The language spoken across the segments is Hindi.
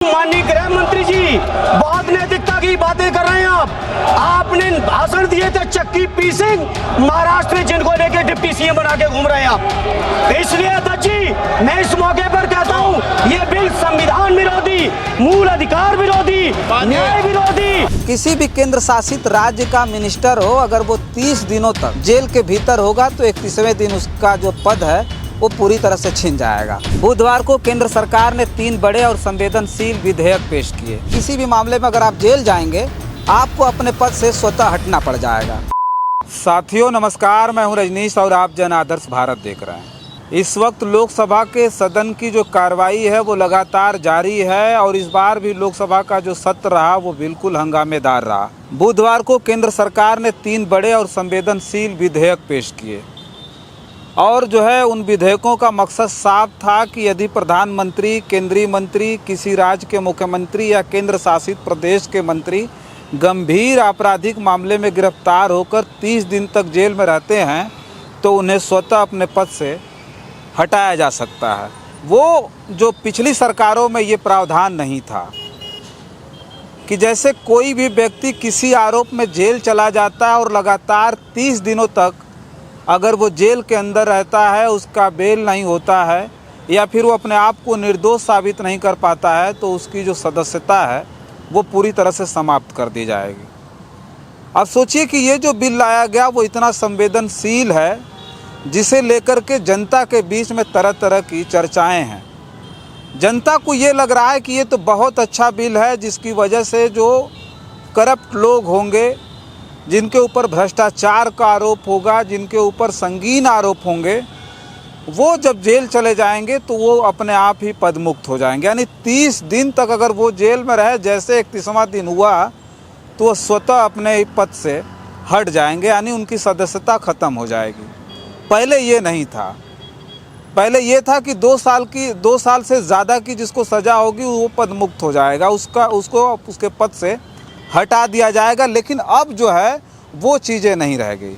माननीय गृह मंत्री जी बहुत नैतिकता की बातें कर रहे हैं आपने भाषण दिए थे चक्की पीसिंग महाराष्ट्र में जिनको लेके डिप्टी सीएम बना के घूम रहे हैं आप। इसलिए अध्यक्ष जी मैं इस मौके पर कहता हूं ये बिल संविधान विरोधी, मूल अधिकार विरोधी, न्याय विरोधी। किसी भी केंद्र शासित राज्य का मिनिस्टर हो, अगर वो 30 दिनों तक जेल के भीतर होगा तो 31वें दिन उसका जो पद है वो पूरी तरह से छिन जाएगा। बुधवार को केंद्र सरकार ने 3 बड़े और संवेदनशील विधेयक पेश किए। किसी भी मामले में अगर आप जेल जाएंगे आपको अपने पद से स्वतः हटना पड़ जाएगा। साथियों नमस्कार, मैं हूं रजनीश और आप जन आदर्श भारत देख रहे हैं। इस वक्त लोकसभा के सदन की जो कार्रवाई है वो लगातार जारी है और इस बार भी लोकसभा का जो सत्र रहा वो बिल्कुल हंगामेदार रहा। बुधवार को केंद्र सरकार ने 3 बड़े और संवेदनशील विधेयक पेश किए और जो है उन विधेयकों का मकसद साफ था कि यदि प्रधानमंत्री, केंद्रीय मंत्री, किसी राज्य के मुख्यमंत्री या केंद्र शासित प्रदेश के मंत्री गंभीर आपराधिक मामले में गिरफ्तार होकर 30 दिन तक जेल में रहते हैं तो उन्हें स्वतः अपने पद से हटाया जा सकता है। वो जो पिछली सरकारों में ये प्रावधान नहीं था कि जैसे कोई भी व्यक्ति किसी आरोप में जेल चला जाता है और लगातार 30 दिनों तक अगर वो जेल के अंदर रहता है, उसका बेल नहीं होता है या फिर वो अपने आप को निर्दोष साबित नहीं कर पाता है तो उसकी जो सदस्यता है वो पूरी तरह से समाप्त कर दी जाएगी। अब सोचिए कि ये जो बिल लाया गया वो इतना संवेदनशील है जिसे लेकर के जनता के बीच में तरह तरह की चर्चाएं हैं। जनता को ये लग रहा है कि ये तो बहुत अच्छा बिल है जिसकी वजह से जो करप्ट लोग होंगे, जिनके ऊपर भ्रष्टाचार का आरोप होगा, जिनके ऊपर संगीन आरोप होंगे, वो जब जेल चले जाएंगे तो वो अपने आप ही पदमुक्त हो जाएंगे। यानी 30 दिन तक अगर वो जेल में रहे, जैसे 31वां दिन हुआ तो वो स्वतः अपने पद से हट जाएंगे, यानी उनकी सदस्यता ख़त्म हो जाएगी। पहले ये नहीं था। पहले ये था कि 2 साल से ज़्यादा की जिसको सज़ा होगी वो पदमुक्त हो जाएगा, उसको उसके पद से हटा दिया जाएगा। लेकिन अब जो है वो चीज़ें नहीं रह गई।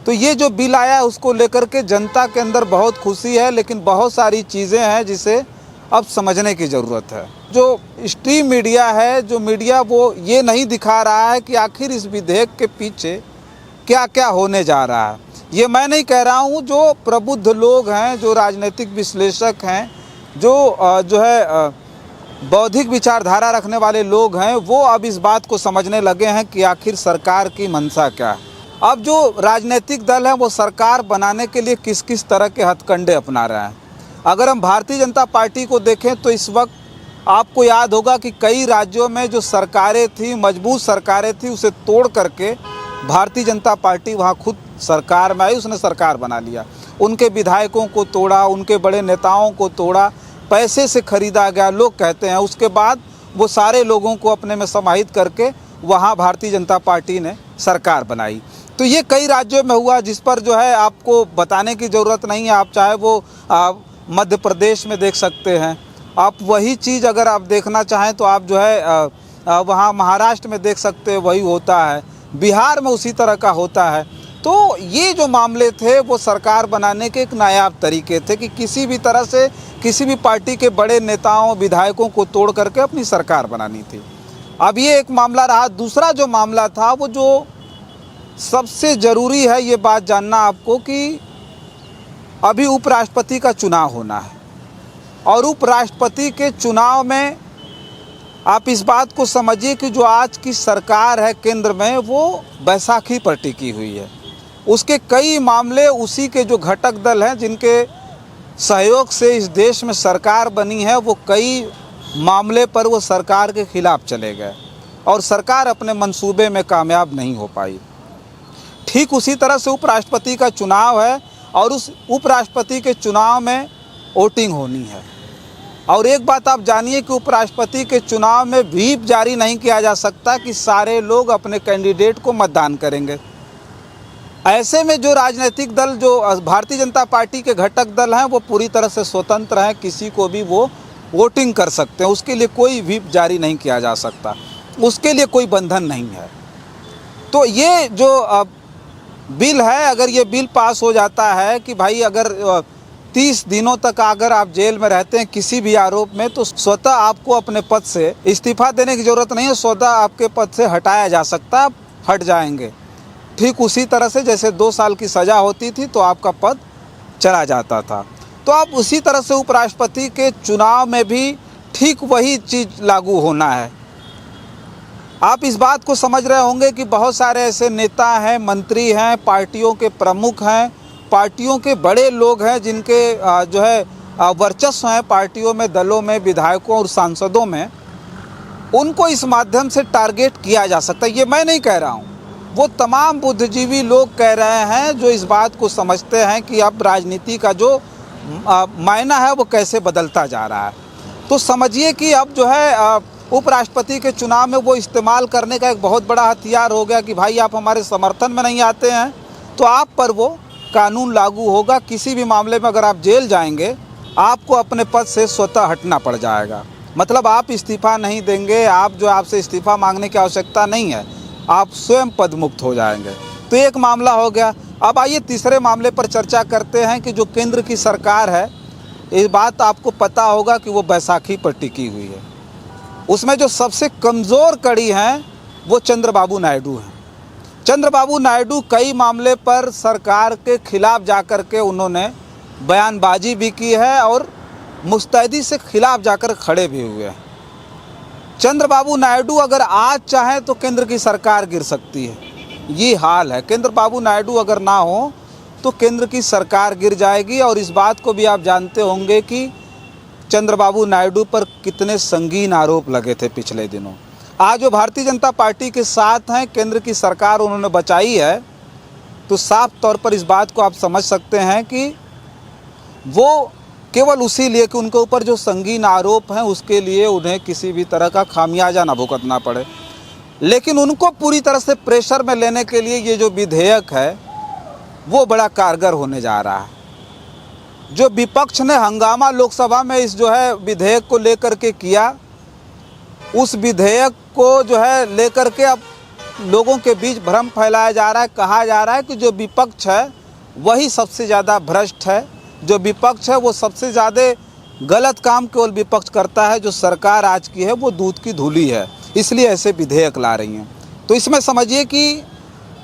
तो ये जो बिल आया है उसको लेकर के जनता के अंदर बहुत खुशी है, लेकिन बहुत सारी चीज़ें हैं जिसे अब समझने की ज़रूरत है। जो स्ट्रीम मीडिया है, जो मीडिया वो ये नहीं दिखा रहा है कि आखिर इस विधेयक के पीछे क्या क्या होने जा रहा है। ये मैं नहीं कह रहा हूँ, जो प्रबुद्ध लोग हैं, जो राजनीतिक विश्लेषक हैं, जो है बौद्धिक विचारधारा रखने वाले लोग हैं, वो अब इस बात को समझने लगे हैं कि आखिर सरकार की मंशा क्या है। अब जो राजनीतिक दल है वो सरकार बनाने के लिए किस किस तरह के हथकंडे अपना रहे हैं। अगर हम भारतीय जनता पार्टी को देखें तो इस वक्त आपको याद होगा कि कई राज्यों में जो सरकारें थी, मजबूत सरकारें थी, उसे तोड़ करके भारतीय जनता पार्टी वहाँ खुद सरकार में आई, उसने सरकार बना लिया। उनके विधायकों को तोड़ा, उनके बड़े नेताओं को तोड़ा, पैसे से खरीदा गया लोग कहते हैं। उसके बाद वो सारे लोगों को अपने में समाहित करके वहाँ भारतीय जनता पार्टी ने सरकार बनाई। तो ये कई राज्यों में हुआ जिस पर जो है आपको बताने की ज़रूरत नहीं है। आप चाहे वो मध्य प्रदेश में देख सकते हैं, आप वही चीज़ अगर आप देखना चाहें तो आप जो है वहाँ महाराष्ट्र में देख सकते हैं, वही होता है। बिहार में उसी तरह का होता है। तो ये जो मामले थे वो सरकार बनाने के एक नायाब तरीके थे कि किसी भी तरह से किसी भी पार्टी के बड़े नेताओं, विधायकों को तोड़ करके अपनी सरकार बनानी थी। अब ये एक मामला रहा। दूसरा जो मामला था वो जो सबसे ज़रूरी है ये बात जानना आपको कि अभी उपराष्ट्रपति का चुनाव होना है और उपराष्ट्रपति के चुनाव में आप इस बात को समझिए कि जो आज की सरकार है केंद्र में वो बैसाखी पर टिकी हुई है। उसके कई मामले उसी के जो घटक दल हैं जिनके सहयोग से इस देश में सरकार बनी है, वो कई मामले पर वो सरकार के खिलाफ चले गए और सरकार अपने मंसूबे में कामयाब नहीं हो पाई। ठीक उसी तरह से उपराष्ट्रपति का चुनाव है और उस उपराष्ट्रपति के चुनाव में वोटिंग होनी है। और एक बात आप जानिए कि उपराष्ट्रपति के चुनाव में व्हीप जारी नहीं किया जा सकता कि सारे लोग अपने कैंडिडेट को मतदान करेंगे। ऐसे में जो राजनीतिक दल, जो भारतीय जनता पार्टी के घटक दल हैं, वो पूरी तरह से स्वतंत्र हैं, किसी को भी वो वोटिंग कर सकते हैं। उसके लिए कोई व्हीप जारी नहीं किया जा सकता, उसके लिए कोई बंधन नहीं है। तो ये जो बिल है, अगर ये बिल पास हो जाता है कि भाई अगर 30 दिनों तक अगर आप जेल में रहते हैं किसी भी आरोप में, तो स्वतः आपको अपने पद से इस्तीफा देने की ज़रूरत नहीं है, स्वतः आपके पद से हटाया जा सकता है, आप हट जाएंगे। ठीक उसी तरह से जैसे 2 साल की सज़ा होती थी तो आपका पद चला जाता था। तो अब उसी तरह से उपराष्ट्रपति के चुनाव में भी ठीक वही चीज़ लागू होना है। आप इस बात को समझ रहे होंगे कि बहुत सारे ऐसे नेता हैं, मंत्री हैं, पार्टियों के प्रमुख हैं, पार्टियों के बड़े लोग हैं जिनके जो है वर्चस्व हैं पार्टियों में, दलों में, विधायकों और सांसदों में, उनको इस माध्यम से टारगेट किया जा सकता है। ये मैं नहीं कह रहा हूँ, वो तमाम बुद्धिजीवी लोग कह रहे हैं जो इस बात को समझते हैं कि अब राजनीति का जो मायना है वो कैसे बदलता जा रहा है। तो समझिए कि अब जो है उपराष्ट्रपति के चुनाव में वो इस्तेमाल करने का एक बहुत बड़ा हथियार हो गया कि भाई आप हमारे समर्थन में नहीं आते हैं तो आप पर वो कानून लागू होगा। किसी भी मामले में अगर आप जेल जाएंगे आपको अपने पद से स्वतः हटना पड़ जाएगा। मतलब आप इस्तीफ़ा नहीं देंगे, आप जो आपसे इस्तीफ़ा मांगने की आवश्यकता नहीं है, आप स्वयं पद मुक्त हो जाएंगे। तो एक मामला हो गया। अब आइए तीसरे मामले पर चर्चा करते हैं कि जो केंद्र की सरकार है, ये बात आपको पता होगा कि वो बैसाखी पर टिकी हुई है। उसमें जो सबसे कमज़ोर कड़ी हैं वो चंद्रबाबू नायडू हैं। चंद्रबाबू नायडू कई मामले पर सरकार के खिलाफ जाकर के उन्होंने बयानबाजी भी की है और मुस्तैदी से खिलाफ जाकर खड़े भी हुए हैं। चंद्रबाबू नायडू अगर आज चाहें तो केंद्र की सरकार गिर सकती है, ये हाल है। चंद्रबाबू नायडू अगर ना हो तो केंद्र की सरकार गिर जाएगी। और इस बात को भी आप जानते होंगे कि चंद्रबाबू नायडू पर कितने संगीन आरोप लगे थे पिछले दिनों। आज जो भारतीय जनता पार्टी के साथ हैं, केंद्र की सरकार उन्होंने बचाई है, तो साफ तौर पर इस बात को आप समझ सकते हैं कि वो केवल उसी लिए कि उनके ऊपर जो संगीन आरोप हैं उसके लिए उन्हें किसी भी तरह का खामियाजा ना भुगतना पड़े। लेकिन उनको पूरी तरह से प्रेशर में लेने के लिए ये जो विधेयक है वो बड़ा कारगर होने जा रहा है। जो विपक्ष ने हंगामा लोकसभा में इस जो है विधेयक को लेकर के किया, उस विधेयक को जो है लेकर के अब लोगों के बीच भ्रम फैलाया जा रहा है। कहा जा रहा है कि जो विपक्ष है वही सबसे ज़्यादा भ्रष्ट है, जो विपक्ष है वो सबसे ज़्यादा गलत काम केवल विपक्ष करता है, जो सरकार आज की है वो दूध की धूली है, इसलिए ऐसे विधेयक ला रही हैं। तो इसमें समझिए कि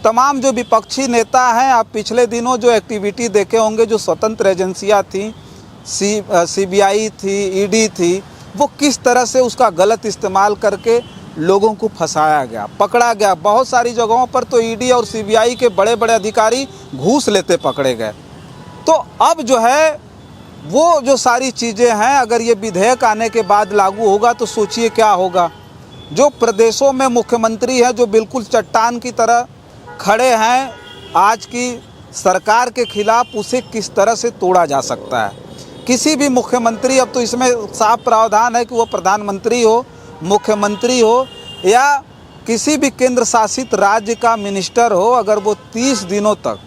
तमाम जो विपक्षी नेता हैं, आप पिछले दिनों जो एक्टिविटी देखे होंगे, जो स्वतंत्र एजेंसियां थी, CBI थी, ED थी, वो किस तरह से उसका गलत इस्तेमाल करके लोगों को फंसाया गया, पकड़ा गया। बहुत सारी जगहों पर तो ED और CBI के बड़े बड़े अधिकारी घूस लेते पकड़े गए। तो अब जो है वो जो सारी चीज़ें हैं, अगर ये विधेयक आने के बाद लागू होगा तो सोचिए क्या होगा। जो प्रदेशों में मुख्यमंत्री हैं जो बिल्कुल चट्टान की तरह खड़े हैं आज की सरकार के खिलाफ, उसे किस तरह से तोड़ा जा सकता है। किसी भी मुख्यमंत्री, अब तो इसमें साफ प्रावधान है कि वो प्रधानमंत्री हो, मुख्यमंत्री हो या किसी भी केंद्र शासित राज्य का मिनिस्टर हो, अगर वो 30 दिनों तक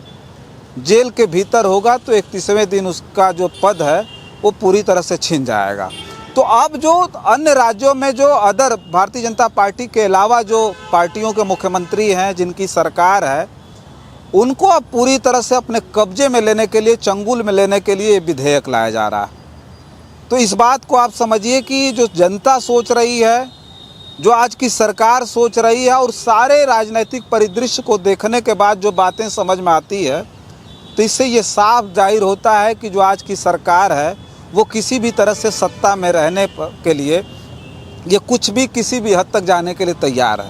जेल के भीतर होगा तो 31वें दिन उसका जो पद है वो पूरी तरह से छिन जाएगा। तो अब जो अन्य राज्यों में जो अदर भारतीय जनता पार्टी के अलावा जो पार्टियों के मुख्यमंत्री हैं, जिनकी सरकार है, उनको अब पूरी तरह से अपने कब्जे में लेने के लिए, चंगुल में लेने के लिए विधेयक लाया जा रहा है। तो इस बात को आप समझिए कि जो जनता सोच रही है, जो आज की सरकार सोच रही है, और सारे राजनीतिक परिदृश्य को देखने के बाद जो बातें समझ में आती है, तो इससे ये साफ जाहिर होता है कि जो आज की सरकार है वो किसी भी तरह से सत्ता में रहने के लिए ये कुछ भी किसी भी हद तक जाने के लिए तैयार है।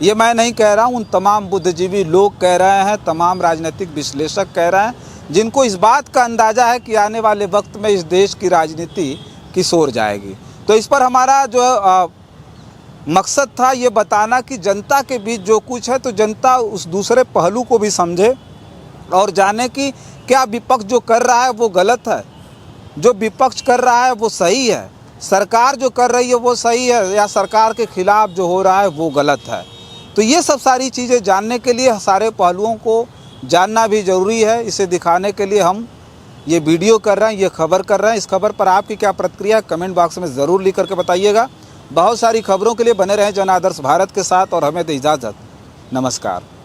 ये मैं नहीं कह रहा हूँ, उन तमाम बुद्धिजीवी लोग कह रहे हैं, तमाम राजनीतिक विश्लेषक कह रहे हैं, जिनको इस बात का अंदाज़ा है कि आने वाले वक्त में इस देश की राजनीति किस ओर जाएगी। तो इस पर हमारा जो मकसद था ये बताना कि जनता के बीच जो कुछ है, तो जनता उस दूसरे पहलू को भी समझे और जाने कि क्या विपक्ष जो कर रहा है वो गलत है, जो विपक्ष कर रहा है वो सही है, सरकार जो कर रही है वो सही है, या सरकार के खिलाफ जो हो रहा है वो गलत है। तो ये सब सारी चीज़ें जानने के लिए, सारे पहलुओं को जानना भी ज़रूरी है। इसे दिखाने के लिए हम ये वीडियो कर रहे हैं, ये खबर कर रहे हैं। इस खबर पर आपकी क्या प्रतिक्रिया कमेंट बॉक्स में ज़रूर लिख करके बताइएगा। बहुत सारी खबरों के लिए बने रहें जन आदर्श भारत के साथ और हमें दे इजाज़त। नमस्कार।